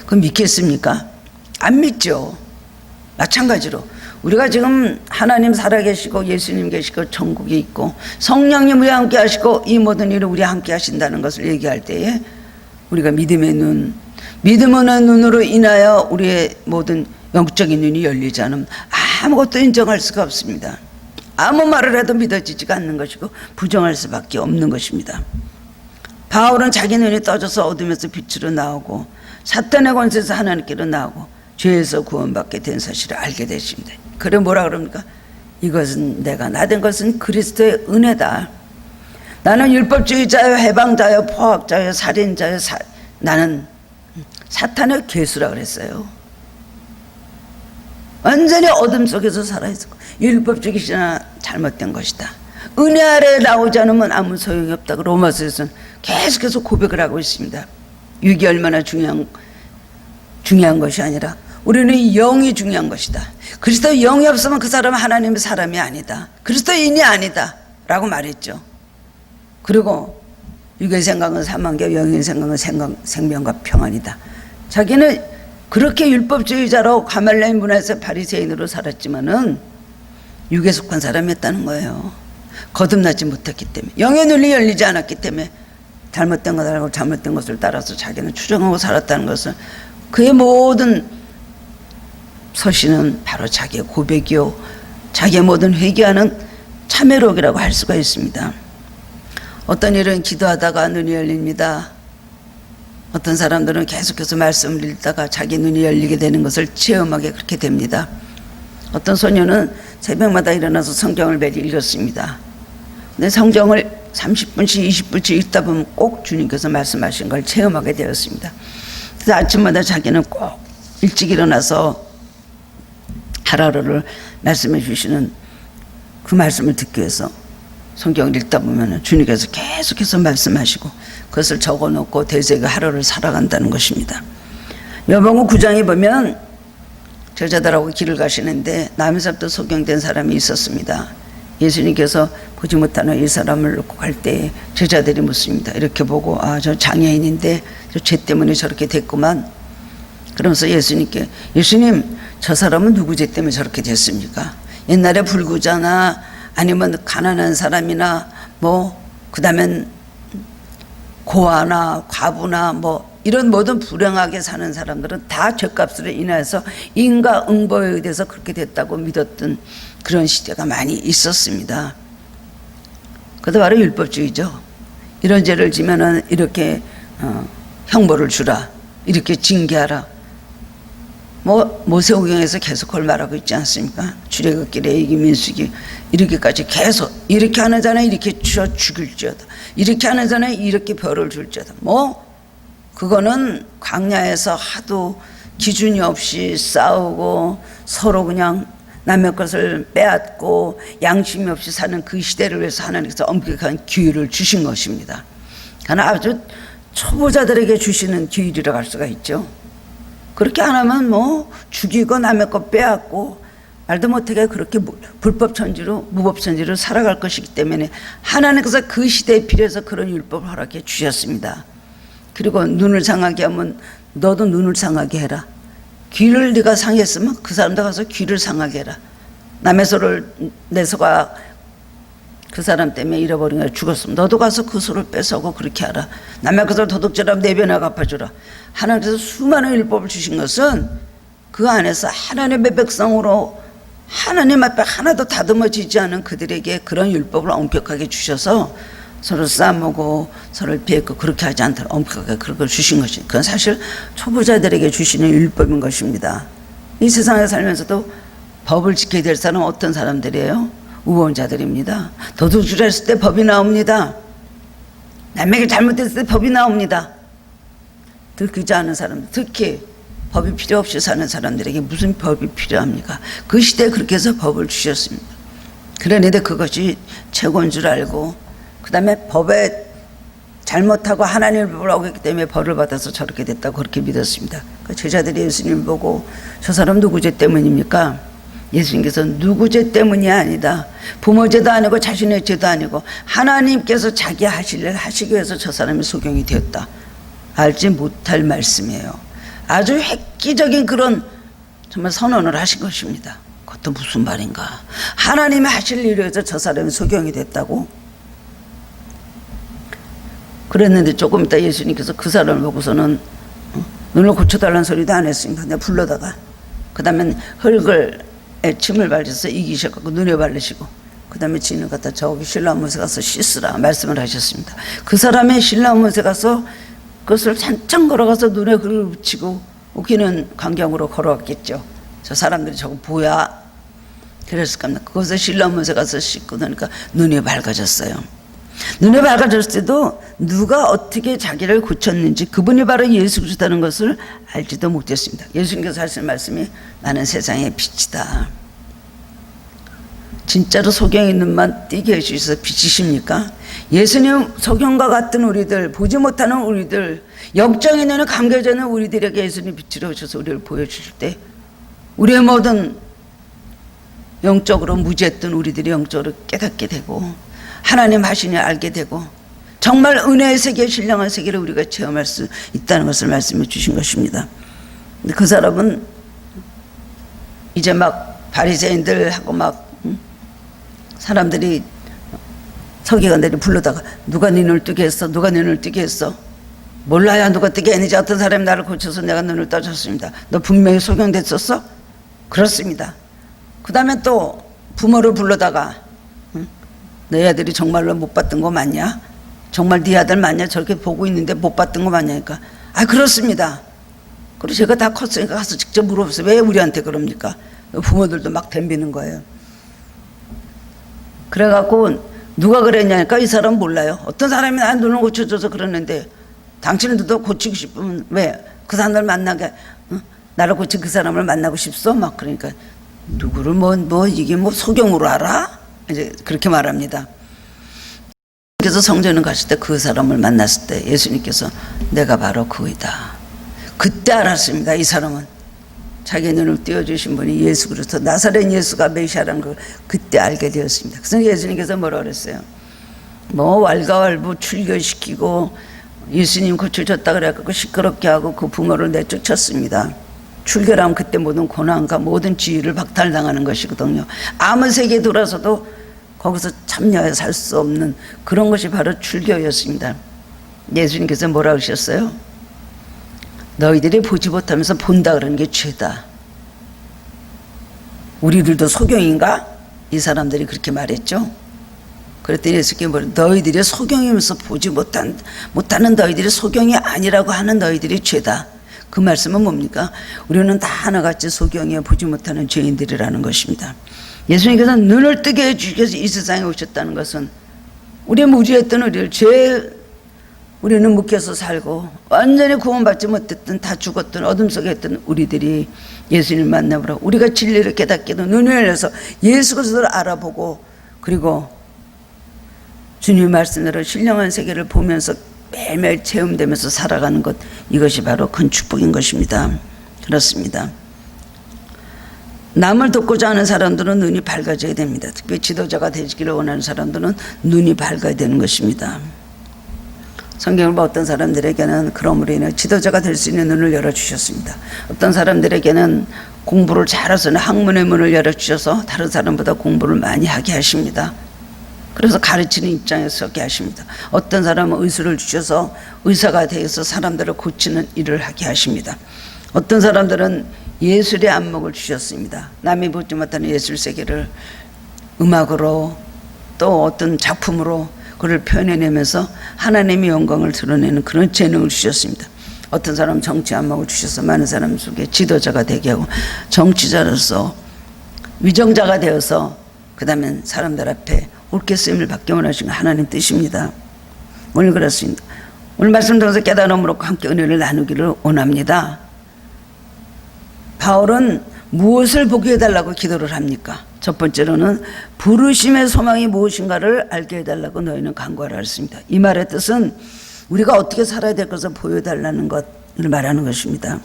[SPEAKER 1] 그럼 믿겠습니까? 안 믿죠. 마찬가지로 우리가 지금 하나님 살아계시고 예수님 계시고 천국에 있고 성령님 우리와 함께 하시고 이 모든 일을 우리와 함께 하신다는 것을 얘기할 때에 우리가 믿음의 눈으로 인하여 우리의 모든 영적인 눈이 열리지 않으면 아무것도 인정할 수가 없습니다. 아무 말을 해도 믿어지지가 않는 것이고 부정할 수밖에 없는 것입니다. 바울은 자기 눈이 떠져서 어둠에서 빛으로 나오고 사탄의 권세에서 하나님께로 나오고 죄에서 구원받게 된 사실을 알게 되십니다. 그래 뭐라 그럽니까? 이것은 내가 나된 것은 그리스도의 은혜다. 나는 율법주의자요, 해방자요, 포악자요, 살인자요, 나는 사탄의 괴수라 그랬어요. 완전히 어둠 속에서 살아있었고 율법주의자나 잘못된 것이다. 은혜 아래 나오지 않으면 아무 소용이 없다고 로마서에서는 계속해서 고백을 하고 있습니다. 육이 얼마나 중요한 것이 아니라 우리는 영이 중요한 것이다. 그리스도 영이 없으면 그 사람은 하나님의 사람이 아니다. 그리스도인이 아니다 라고 말했죠. 그리고 육의 생각은 사망이요 영의 생각은 생명과 평안이다. 자기는 그렇게 율법주의자로 가말레인 문화에서 바리새인으로 살았지만은 육에 속한 사람이었다는 거예요. 거듭나지 못했기 때문에, 영의 눈이 열리지 않았기 때문에 잘못된 것을 알고 잘못된 것을 따라서 자기는 추정하고 살았다는 것은 그의 모든 서신은 바로 자기의 고백이요 자기의 모든 회개하는 참회록이라고 할 수가 있습니다. 어떤 일은 기도하다가 눈이 열립니다. 어떤 사람들은 계속해서 말씀을 읽다가 자기 눈이 열리게 되는 것을 체험하게 그렇게 됩니다. 어떤 소녀는 새벽마다 일어나서 성경을 매일 읽었습니다. 근데 성경을 30분씩 20분씩 읽다 보면 꼭 주님께서 말씀하신 걸 체험하게 되었습니다. 그래서 아침마다 자기는 꼭 일찍 일어나서 하루하루를 말씀해 주시는 그 말씀을 듣기 위해서 성경을 읽다 보면 주님께서 계속해서 말씀하시고 그것을 적어놓고 대세가 하루를 살아간다는 것입니다. 요한복음 9장에 보면 제자들하고 길을 가시는데 남에서부터 소경된 사람이 있었습니다. 예수님께서 보지 못하는 이 사람을 놓고 갈 때 제자들이 묻습니다. 이렇게 보고 저 장애인인데 저 죄 때문에 저렇게 됐구만. 그러면서 예수님께 예수님 저 사람은 누구 죄 때문에 저렇게 됐습니까? 옛날에 불구자나 아니면 가난한 사람이나 그 다음엔 고아나 과부나 이런 모든 불행하게 사는 사람들은 다 죄값으로 인해서 인과응보에 의해서 그렇게 됐다고 믿었던 그런 시대가 많이 있었습니다. 그것도 바로 율법주의죠. 이런 죄를 지면은 이렇게 형벌을 주라, 이렇게 징계하라. 모세오경에서 계속 그걸 말하고 있지 않습니까? 출애굽기, 레위기, 민수기 이렇게까지 계속 이렇게 하는 자는 이렇게 죽일지어다, 이렇게 하는 자는 이렇게 벌을 줄지어다. 그거는 광야에서 하도 기준이 없이 싸우고 서로 그냥 남의 것을 빼앗고 양심이 없이 사는 그 시대를 위해서 하나님께서 엄격한 기회를 주신 것입니다. 그러나 아주 초보자들에게 주시는 기회라고 할 수가 있죠. 그렇게 안 하면 죽이고 남의 것 빼앗고 말도 못하게 그렇게 불법천지로 무법천지로 살아갈 것이기 때문에 하나님께서 그 시대에 필요해서 그런 율법을 허락해 주셨습니다. 그리고 눈을 상하게 하면 너도 눈을 상하게 해라. 귀를 네가 상했으면 그 사람도 가서 귀를 상하게 해라. 남의 소를 내 소가 그 사람 때문에 잃어버린 거야 죽었으면 너도 가서 그 소를 뺏어오고 그렇게 하라. 남의 것을 도둑질하면 내 변에 갚아주라. 하나님께서 수많은 율법을 주신 것은 그 안에서 하나님의 백성으로 하나님 앞에 하나도 다듬어지지 않은 그들에게 그런 율법을 엄격하게 주셔서 서로 싸우고 서로를 비웃고 그렇게 하지 않도록 엄격하게 그런 걸 주신 것이, 그건 사실 초보자들에게 주시는 율법인 것입니다. 이 세상에 살면서도 법을 지켜야 될 사람은 어떤 사람들이에요? 우원자들입니다. 도둑질했을 때 법이 나옵니다. 남에게 잘못했을 때 법이 나옵니다. 들키지 않은 사람들, 특히 법이 필요 없이 사는 사람들에게 무슨 법이 필요합니까? 그 시대에 그렇게 해서 법을 주셨습니다. 그런데 그것이 최고인 줄 알고 그 다음에 법에 잘못하고 하나님을 법을 어겼기 때문에 벌을 받아서 저렇게 됐다고 그렇게 믿었습니다. 그 제자들이 예수님 보고 저 사람 누구 죄 때문입니까? 예수님께서 누구 죄 때문이 아니다. 부모 죄도 아니고 자신의 죄도 아니고 하나님께서 자기 하실 일 하시기 위해서 저 사람이 소경이 되었다. 알지 못할 말씀이에요. 아주 획기적인 그런 정말 선언을 하신 것입니다. 그것도 무슨 말인가. 하나님이 하실 일을 위해서 저 사람이 소경이 됐다고. 그랬는데 조금 있다 예수님께서 그 사람을 보고서는 눈을 고쳐달라는 소리도 안 했습니다. 내가 불러다가 그 다음에 흙을 침을 발라서 이기셔갖고 눈에 바르시고 그 다음에 진을 갖다 저기 실로암못에 가서 씻으라 말씀을 하셨습니다. 그 사람의 실로암못에 가서 그것을 산창 걸어가서 눈에 흙을 묻히고 웃기는 광경으로 걸어왔겠죠. 저 사람들이 저거 뭐야? 그랬을 겁니다. 그것을 실로암못에 가서 씻고 나니까 눈이 밝아졌어요. 눈에 밝아졌을 때도 누가 어떻게 자기를 고쳤는지 그분이 바로 예수 그리스도라는 것을 알지도 못했습니다. 예수님께서 하신 말씀이 나는 세상의 빛이다. 진짜로 소경의 눈만 띄게 해주셔서 빛이십니까? 예수님 소경과 같은 우리들, 보지 못하는 우리들, 역정의 눈에 감겨져 있는 우리들에게 예수님 빛으로 오셔서 우리를 보여주실 때 우리의 모든 영적으로 무지했던 우리들이 영적으로 깨닫게 되고 하나님 하시니 알게 되고 정말 은혜의 세계, 신령한 세계를 우리가 체험할 수 있다는 것을 말씀해 주신 것입니다. 근데 그 사람은 이제 막 바리새인들하고 막 사람들이 서기관들이 불러다가 누가 네 눈을 뜨게 했어? 누가 네 눈을 뜨게 했어? 몰라야 누가 뜨게 했는지 어떤 사람이 나를 고쳐서 내가 눈을 떠줬습니다. 너 분명히 소경됐었어? 그렇습니다. 그 다음에 또 부모를 불러다가 내 아들이 정말로 못 봤던 거 맞냐? 정말 네 아들 맞냐? 저렇게 보고 있는데 못 봤던 거 맞냐니까. 아 그렇습니다. 그리고 제가 다 컸으니까 가서 직접 물어보세요. 왜 우리한테 그럽니까? 부모들도 막 덤비는 거예요. 그래갖고 누가 그랬냐니까 이 사람 몰라요. 어떤 사람이 나 눈을 고쳐줘서 그러는데 당신들도 고치고 싶으면 왜 그 사람을 만나게 나를 고친 그 사람을 만나고 싶소? 막 그러니까 누구를 이게 소경으로 알아? 이제 그렇게 말합니다. 그래서 성전을 가실 때 그 사람을 만났을 때 예수님께서 내가 바로 그이다. 그때 알았습니다. 이 사람은 자기 눈을 띄워주신 분이 예수 그리스도 나사렛 예수가 메시아라는 걸 그때 알게 되었습니다. 그래서 예수님께서 뭐라 그랬어요? 왈가왈부 출교시키고 예수님 고쳐줬다 그래갖고 시끄럽게 하고 그 부모를 내쫓았습니다. 출교라면 그때 모든 고난과 모든 지위를 박탈당하는 것이거든요. 아무 세계에 돌아서도 거기서 참여해 살 수 없는 그런 것이 바로 출교였습니다. 예수님께서 뭐라 하셨어요? 너희들이 보지 못하면서 본다 그러는 게 죄다. 우리들도 소경인가? 이 사람들이 그렇게 말했죠. 그랬더니 예수께서 너희들이 소경이면서 보지 못하는 너희들이 소경이 아니라고 하는 너희들이 죄다. 그 말씀은 뭡니까? 우리는 다 하나같이 소경이여 보지 못하는 죄인들이라는 것입니다. 예수님께서 눈을 뜨게 해주기 위해서 이 세상에 오셨다는 것은 우리의 무지했던 우리는 묶여서 살고 완전히 구원받지 못했던 다 죽었던 어둠 속에 있던 우리들이 예수님을 만나보라. 우리가 진리를 깨닫게도 눈을 열려서 예수 그리스도를 알아보고 그리고 주님의 말씀대로 신령한 세계를 보면서 매일매일 체험되면서 살아가는 것, 이것이 바로 큰 축복인 것입니다. 그렇습니다. 남을 돕고자 하는 사람들은 눈이 밝아져야 됩니다. 특히 지도자가 되기를 원하는 사람들은 눈이 밝아야 되는 것입니다. 성경을 봐 어떤 사람들에게는 그러므로 인해 지도자가 될 수 있는 눈을 열어주셨습니다. 어떤 사람들에게는 공부를 잘해서는 학문의 문을 열어주셔서 다른 사람보다 공부를 많이 하게 하십니다. 그래서 가르치는 입장에 서게 하십니다. 어떤 사람은 의술을 주셔서 의사가 되어서 사람들을 고치는 일을 하게 하십니다. 어떤 사람들은 예술의 안목을 주셨습니다. 남이 보지 못하는 예술 세계를 음악으로 또 어떤 작품으로 그를 표현해내면서 하나님의 영광을 드러내는 그런 재능을 주셨습니다. 어떤 사람은 정치 안목을 주셔서 많은 사람 속에 지도자가 되게 하고 정치자로서 위정자가 되어서 그 다음에 사람들 앞에 옳게 쓰임을 받게 원하시는 하나님 뜻입니다. 오늘 그렇습니다. 오늘 말씀 통해서 깨달음으로 함께 은혜를 나누기를 원합니다. 바울은 무엇을 보게 해달라고 기도를 합니까? 첫 번째로는 부르심의 소망이 무엇인가를 알게 해달라고 너희는 간구하라 했습니다. 이 말의 뜻은 우리가 어떻게 살아야 될 것을 보여달라는 것을 말하는 것입니다.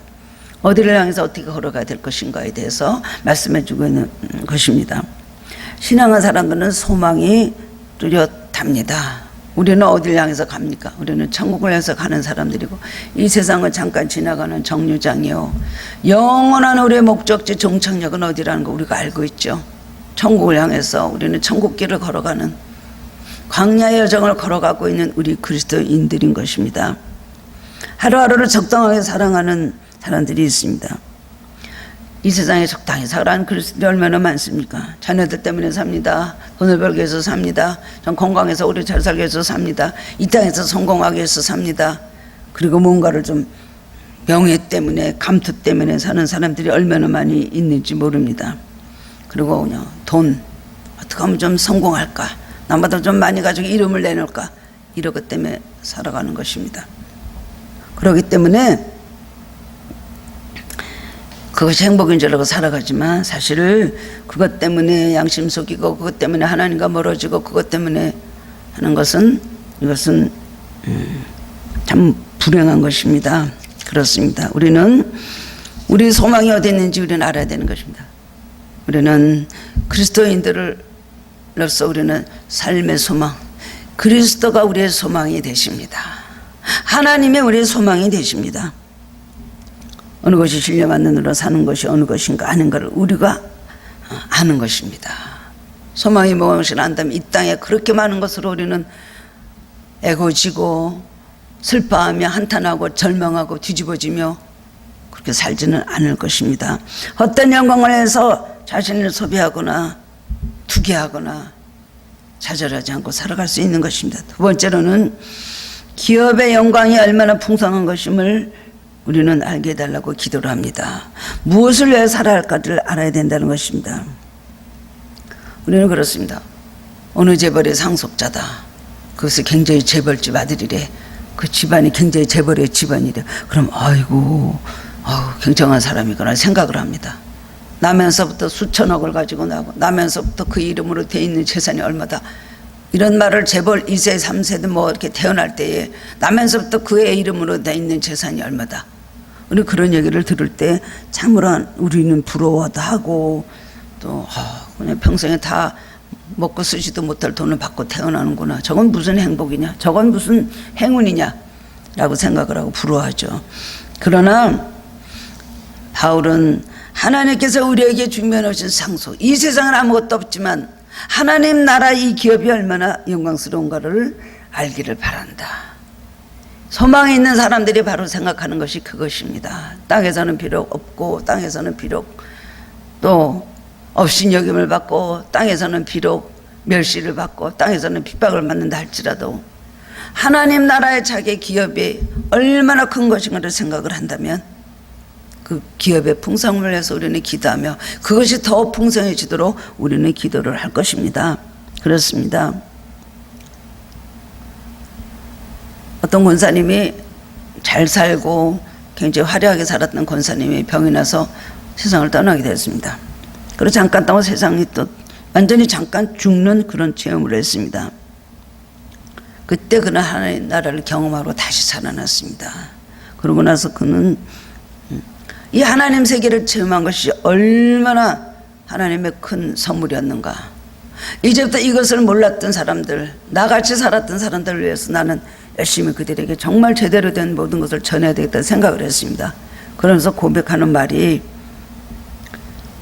[SPEAKER 1] 어디를 향해서 어떻게 걸어가야 될 것인가에 대해서 말씀해 주고 있는 것입니다. 신앙한 사람들은 소망이 뚜렷합니다. 우리는 어디를 향해서 갑니까? 우리는 천국을 향해서 가는 사람들이고 이 세상을 잠깐 지나가는 정류장이요. 영원한 우리의 목적지 종착역은 어디라는 거 우리가 알고 있죠. 천국을 향해서 우리는 천국길을 걸어가는 광야의 여정을 걸어가고 있는 우리 그리스도인들인 것입니다. 하루하루를 적당하게 사랑하는 사람들이 있습니다. 이 세상에 적당히 살아가는 그리스도인이 얼마나 많습니까? 자녀들 때문에 삽니다. 돈을 벌기 위해서 삽니다. 전 건강해서 오래 잘 살기 위해서 삽니다. 이 땅에서 성공하기 위해서 삽니다. 그리고 뭔가를 좀 명예 때문에 감투 때문에 사는 사람들이 얼마나 많이 있는지 모릅니다. 그리고 그냥 돈 어떻게 하면 좀 성공할까, 나보다 좀 많이 가지고 이름을 내놓을까, 이런 것 때문에 살아가는 것입니다. 그렇기 때문에 그것이 행복인 줄 알고 살아가지만 사실 그것 때문에 양심 속이고 그것 때문에 하나님과 멀어지고 그것 때문에 하는 것은 이것은 참 불행한 것입니다. 그렇습니다. 우리는 우리 소망이 어디 있는지 우리는 알아야 되는 것입니다. 우리는 그리스도인들로서 우리는 삶의 소망, 그리스도가 우리의 소망이 되십니다. 하나님의 우리의 소망이 되십니다. 어느 것이 신뢰받는 눈으로 사는 것이 어느 것인가 하는 것을 우리가 아는 것입니다. 소망이 무엇이 안다면 이 땅에 그렇게 많은 것으로 우리는 애고지고 슬퍼하며 한탄하고 절망하고 뒤집어지며 그렇게 살지는 않을 것입니다. 헛된 영광을 해서 자신을 소비하거나 투기하거나 좌절하지 않고 살아갈 수 있는 것입니다. 두 번째로는 기업의 영광이 얼마나 풍성한 것임을 우리는 알게 해달라고 기도를 합니다. 무엇을 위해 살아야 할까를 알아야 된다는 것입니다. 우리는 그렇습니다. 어느 재벌의 상속자다. 그것이 굉장히 재벌집 아들이래. 그 집안이 굉장히 재벌의 집안이래. 그럼 아이고 굉장한 사람이구나 생각을 합니다. 나면서부터 수천억을 가지고 나고 나면서부터 그 이름으로 돼 있는 재산이 얼마다. 이런 말을 재벌 2세 3세든 뭐 이렇게 태어날 때에 나면서부터 그의 이름으로 돼 있는 재산이 얼마다. 우리 그런 얘기를 들을 때 참으로 우리는 부러워도 하고 또 그냥 평생에 다 먹고 쓰지도 못할 돈을 받고 태어나는구나. 저건 무슨 행복이냐. 저건 무슨 행운이냐 라고 생각을 하고 부러워하죠. 그러나 바울은 하나님께서 우리에게 준비해놓으신 상속, 이 세상은 아무것도 없지만 하나님 나라 이 기업이 얼마나 영광스러운가를 알기를 바란다. 소망이 있는 사람들이 바로 생각하는 것이 그것입니다. 땅에서는 비록 없고 땅에서는 비록 또 업신여김을 받고 땅에서는 비록 멸시를 받고 땅에서는 핍박을 받는다 할지라도 하나님 나라의 자기 기업이 얼마나 큰 것인가를 생각을 한다면 그 기업의 풍성을 위해서 우리는 기도하며 그것이 더 풍성해지도록 우리는 기도를 할 것입니다. 그렇습니다. 어떤 권사님이 잘 살고 굉장히 화려하게 살았던 권사님이 병이 나서 세상을 떠나게 됐습니다. 그리고 잠깐 동안 세상이 또 완전히 잠깐 죽는 그런 체험을 했습니다. 그때 그는 하나님 나라를 경험하고 다시 살아났습니다. 그러고 나서 그는 이 하나님 세계를 체험한 것이 얼마나 하나님의 큰 선물이었는가. 이제부터 이것을 몰랐던 사람들, 나같이 살았던 사람들을 위해서 나는 열심히 그들에게 정말 제대로 된 모든 것을 전해야 되겠다는 생각을 했습니다. 그러면서 고백하는 말이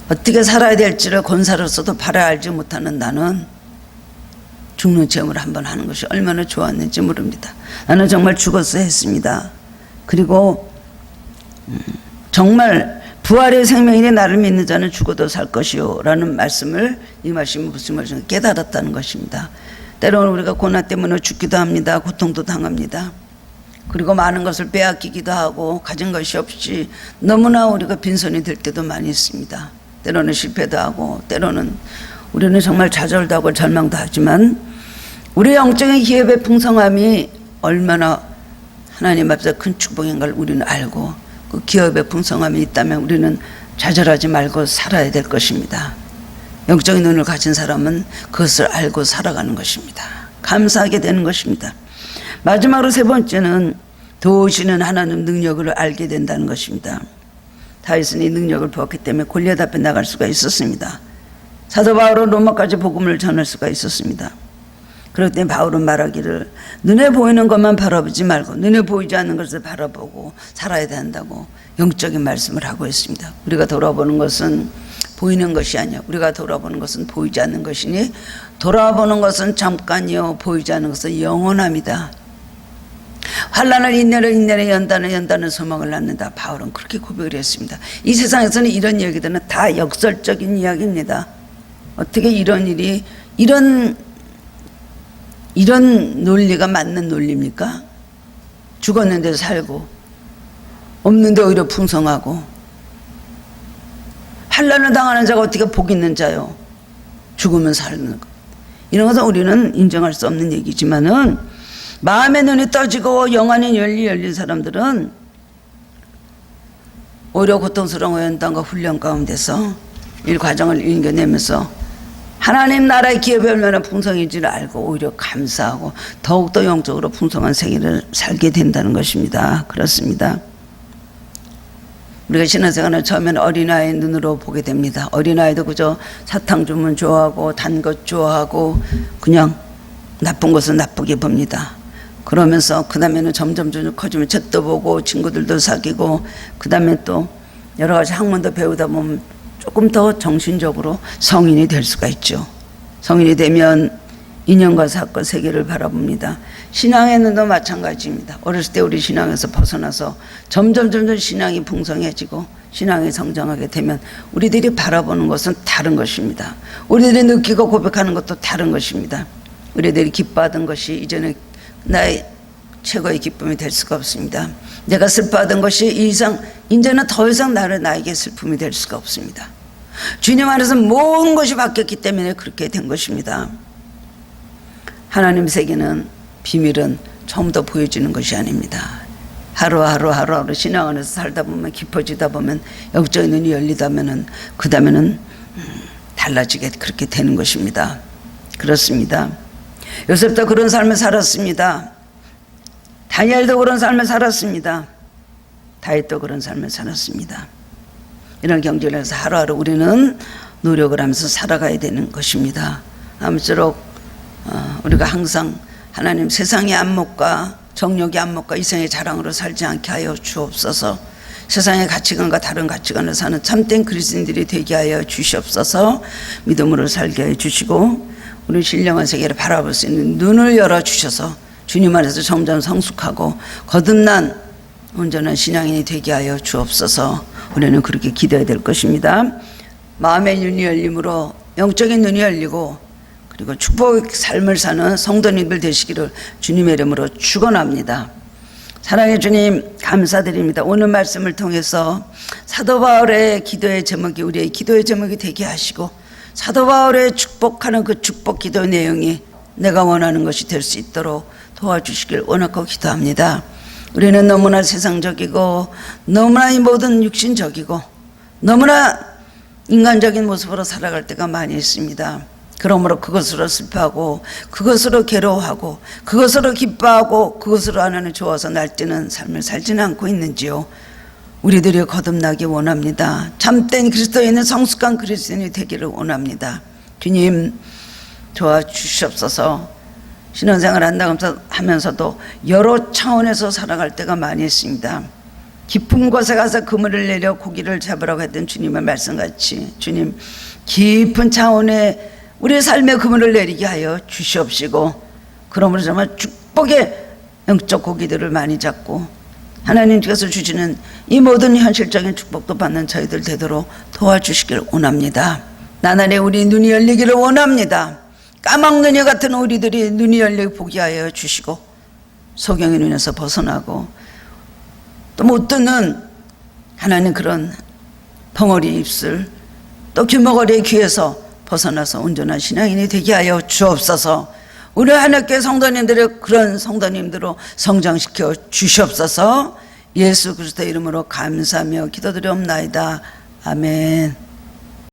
[SPEAKER 1] 어떻게 살아야 될지를 권사로서도 바라 알지 못하는 나는 죽는 체험을 한번 하는 것이 얼마나 좋았는지 모릅니다. 나는 정말 죽었어야 했습니다. 그리고 정말 부활의 생명이니 나를 믿는 자는 죽어도 살 것이요 라는 말씀을 이 말씀이 무슨 말인지 깨달았다는 것입니다. 때로는 우리가 고난 때문에 죽기도 합니다. 고통도 당합니다. 그리고 많은 것을 빼앗기기도 하고 가진 것이 없이 너무나 우리가 빈손이 될 때도 많이 있습니다. 때로는 실패도 하고 때로는 우리는 정말 좌절도 하고 절망도 하지만 우리의 영적인 기업의 풍성함이 얼마나 하나님 앞에서 큰 축복인 걸 우리는 알고 그 기업의 풍성함이 있다면 우리는 좌절하지 말고 살아야 될 것입니다. 영적인 눈을 가진 사람은 그것을 알고 살아가는 것입니다. 감사하게 되는 것입니다. 마지막으로 세 번째는 도우시는 하나님 능력을 알게 된다는 것입니다. 다윗은 이 능력을 보았기 때문에 골리앗 앞에 나갈 수가 있었습니다. 사도 바울은 로마까지 복음을 전할 수가 있었습니다. 그렇기 때문에 바울은 말하기를 눈에 보이는 것만 바라보지 말고 눈에 보이지 않는 것을 바라보고 살아야 된다고 영적인 말씀을 하고 있습니다. 우리가 돌아보는 것은 보이는 것이 아니야. 우리가 돌아보는 것은 보이지 않는 것이니 돌아보는 것은 잠깐이요 보이지 않는 것은 영원합니다. 환난을 인내를 연단은 소망을 낳는다. 바울은 그렇게 고백을 했습니다. 이 세상에서는 이런 이야기들은 다 역설적인 이야기입니다. 어떻게 이런 일이 이런 논리가 맞는 논리입니까? 죽었는데 살고 없는데 오히려 풍성하고 환난을 당하는 자가 어떻게 복 있는 자요? 죽으면 사는 것. 이런 것은 우리는 인정할 수 없는 얘기지만은 마음의 눈이 떠지고 영안이 열린 사람들은 오히려 고통스러운 연단과 훈련 가운데서 이 과정을 이겨내면서 하나님 나라의 기업이 얼마나 풍성인지를 알고 오히려 감사하고 더욱더 영적으로 풍성한 생애를 살게 된다는 것입니다. 그렇습니다. 우리가 신앙생활은 처음에는 어린아이의 눈으로 보게 됩니다. 어린아이도 그저 사탕 주면 좋아하고 단 것 좋아하고 그냥 나쁜 것은 나쁘게 봅니다. 그러면서 그 다음에는 점점 커지면 책도 보고 친구들도 사귀고 그 다음에 또 여러 가지 학문도 배우다 보면 조금 더 정신적으로 성인이 될 수가 있죠. 성인이 되면 인연과 사건 세계를 바라봅니다. 신앙에는도 마찬가지입니다. 어렸을 때 우리 신앙에서 벗어나서 점점 신앙이 풍성해지고 신앙이 성장하게 되면 우리들이 바라보는 것은 다른 것입니다. 우리들이 느끼고 고백하는 것도 다른 것입니다. 우리들이 기뻐하던 것이 이제는 나의 최고의 기쁨이 될 수가 없습니다. 내가 슬퍼하던 것이 이제는 더 이상 나에게 슬픔이 될 수가 없습니다. 주님 안에서 모든 것이 바뀌었기 때문에 그렇게 된 것입니다. 하나님 세계는 비밀은 처음부터 보여지는 것이 아닙니다. 하루하루 신앙 안에서 살다 보면 깊어지다 보면 영적인 눈이 열리다면은 그 다음에는 달라지게 그렇게 되는 것입니다. 그렇습니다. 요셉도 그런 삶을 살았습니다. 다니엘도 그런 삶을 살았습니다. 다윗도 그런 삶을 살았습니다. 이런 경전에서 하루하루 우리는 노력을 하면서 살아가야 되는 것입니다. 아무쪼록 우리가 항상 하나님 세상의 안목과 정욕의 안목과 이생의 자랑으로 살지 않게 하여 주옵소서. 세상의 가치관과 다른 가치관을 사는 참된 그리스도인들이 되게 하여 주시옵소서. 믿음으로 살게 해 주시고 우리 신령한 세계를 바라볼 수 있는 눈을 열어주셔서 주님 안에서 점점 성숙하고 거듭난 온전한 신앙인이 되게 하여 주옵소서. 우리는 그렇게 기도해야 될 것입니다. 마음의 눈이 열림으로 영적인 눈이 열리고 그리고 축복의 삶을 사는 성도님들 되시기를 주님의 이름으로 축원합니다. 사랑의 주님 감사드립니다. 오늘 말씀을 통해서 사도 바울의 기도의 제목이 우리의 기도의 제목이 되게 하시고 사도 바울의 축복하는 그 축복 기도의 내용이 내가 원하는 것이 될 수 있도록 도와주시길 원하고 기도합니다. 우리는 너무나 세상적이고 너무나 이 모든 육신적이고 너무나 인간적인 모습으로 살아갈 때가 많이 있습니다. 그러므로 그것으로 슬퍼하고 그것으로 괴로워하고 그것으로 기뻐하고 그것으로 하나님 좋아서 날뛰는 삶을 살지는 않고 있는지요. 우리들이 거듭나기 원합니다. 참된 그리스도인은 성숙한 그리스도인이 되기를 원합니다. 주님 도와주시옵소서. 신앙생활 한다면서도 여러 차원에서 살아갈 때가 많이 있습니다. 깊은 곳에 가서 그물을 내려 고기를 잡으라고 했던 주님의 말씀같이 주님 깊은 차원의 우리의 삶의 그물을 내리게 하여 주시옵시고 그러므로 정말 축복의 영적 고기들을 많이 잡고 하나님께서 주시는 이 모든 현실적인 축복도 받는 저희들 되도록 도와주시길 원합니다. 나날에 우리 눈이 열리기를 원합니다. 까막눈이 같은 우리들이 눈이 열려 보게 하여 주시고 소경의 눈에서 벗어나고 또 못 듣는 하나님 그런 벙어리 입술 또 귀머거리의 귀에서 벗어나서 온전한 신앙인이 되게 하여 주옵소서. 우리 하나님께 성도님들의 그런 성도님들로 성장시켜 주시옵소서. 예수 그리스도의 이름으로 감사하며 기도드리옵나이다. 아멘.